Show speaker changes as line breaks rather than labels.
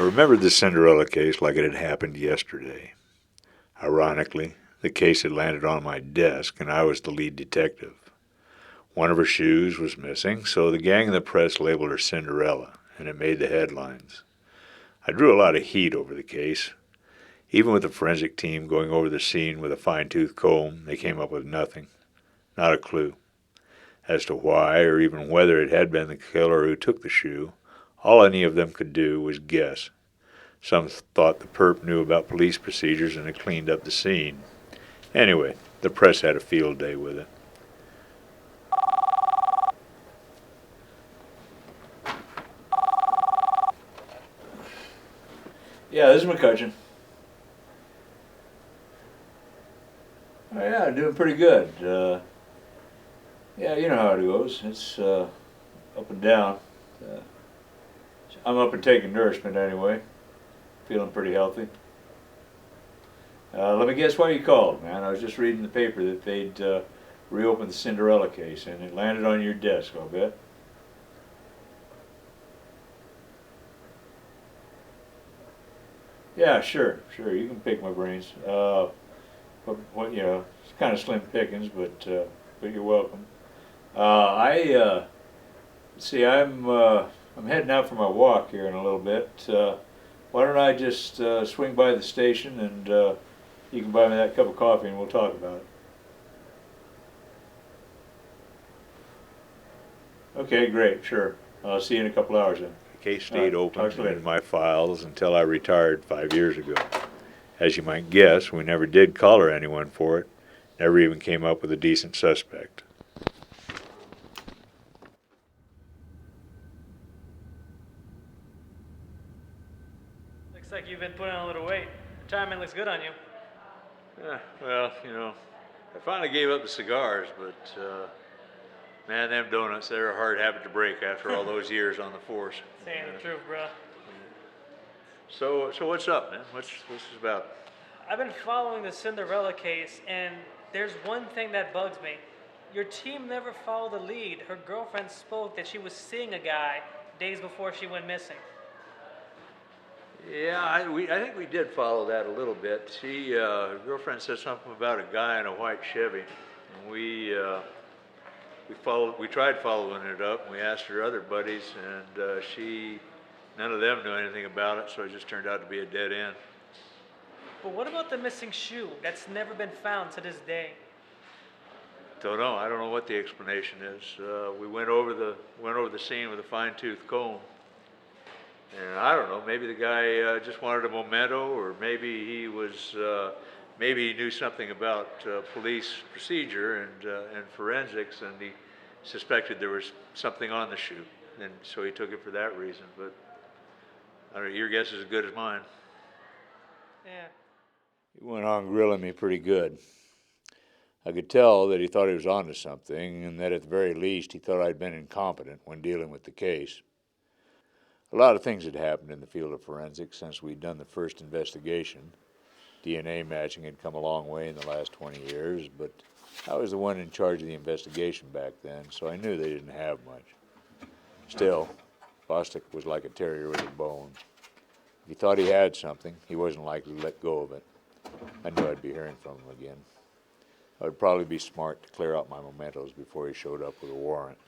I remembered the Cinderella case like it had happened yesterday. Ironically, the case had landed on my desk, and I was the lead detective. One of her shoes was missing, so the gang in the press labeled her Cinderella, and it made the headlines. I drew a lot of heat over the case. Even with the forensic team going over the scene with a fine-tooth comb, they came up with nothing. Not a clue. As to why, or even whether it had been the killer who took the shoe, all any of them could do was guess. Some thought the perp knew about police procedures and had cleaned up the scene. Anyway, the press had a field day with it. Yeah, this is McCutcheon. Oh yeah, doing pretty good. Yeah, you know how it goes. It's up and down. Uh, I'm up and taking nourishment anyway. Feeling pretty healthy. Let me guess why you called, man. I was just reading the paper that they'd reopened the Cinderella case, and it landed on your desk, I'll bet. Yeah, sure. You can pick my brains. It's kind of slim pickings, but you're welcome. See, I'm heading out for my walk here in a little bit. Why don't I just swing by the station and you can buy me that cup of coffee and we'll talk about it. Okay, great, sure. I'll see you in a couple hours then. The case stayed open in my files until I retired 5 years ago. As you might guess, we never did collar anyone for it. Never even came up with a decent suspect.
Looks like you've been putting on a little weight. Retirement looks good on you.
Yeah, well, I finally gave up the cigars, but man, them donuts, they're a hard habit to break after all those years on the force.
Saying the truth, bro.
So what's up, man? What's this about?
I've been following the Cinderella case, and there's one thing that bugs me. Your team never followed the lead. Her girlfriend spoke that she was seeing a guy days before she went missing.
Yeah, I think we did follow that a little bit. Her girlfriend said something about a guy in a white Chevy, and we tried following it up, and we asked her other buddies, and none of them knew anything about it, so it just turned out to be a dead end.
But what about the missing shoe that's never been found to this day?
Don't know. I don't know what the explanation is. We went over the scene with a fine-tooth comb, and I don't know. Maybe the guy just wanted a memento, or maybe maybe he knew something about police procedure and forensics, and he suspected there was something on the shoe, and so he took it for that reason. But I don't know, your guess is as good as mine.
Yeah.
He went on grilling me pretty good. I could tell that he thought he was onto something, and that at the very least he thought I'd been incompetent when dealing with the case. A lot of things had happened in the field of forensics since we'd done the first investigation. DNA matching had come a long way in the last 20 years, but I was the one in charge of the investigation back then, so I knew they didn't have much. Still, Bostic was like a terrier with a bone. If he thought he had something, he wasn't likely to let go of it. I knew I'd be hearing from him again. I would probably be smart to clear out my mementos before he showed up with a warrant.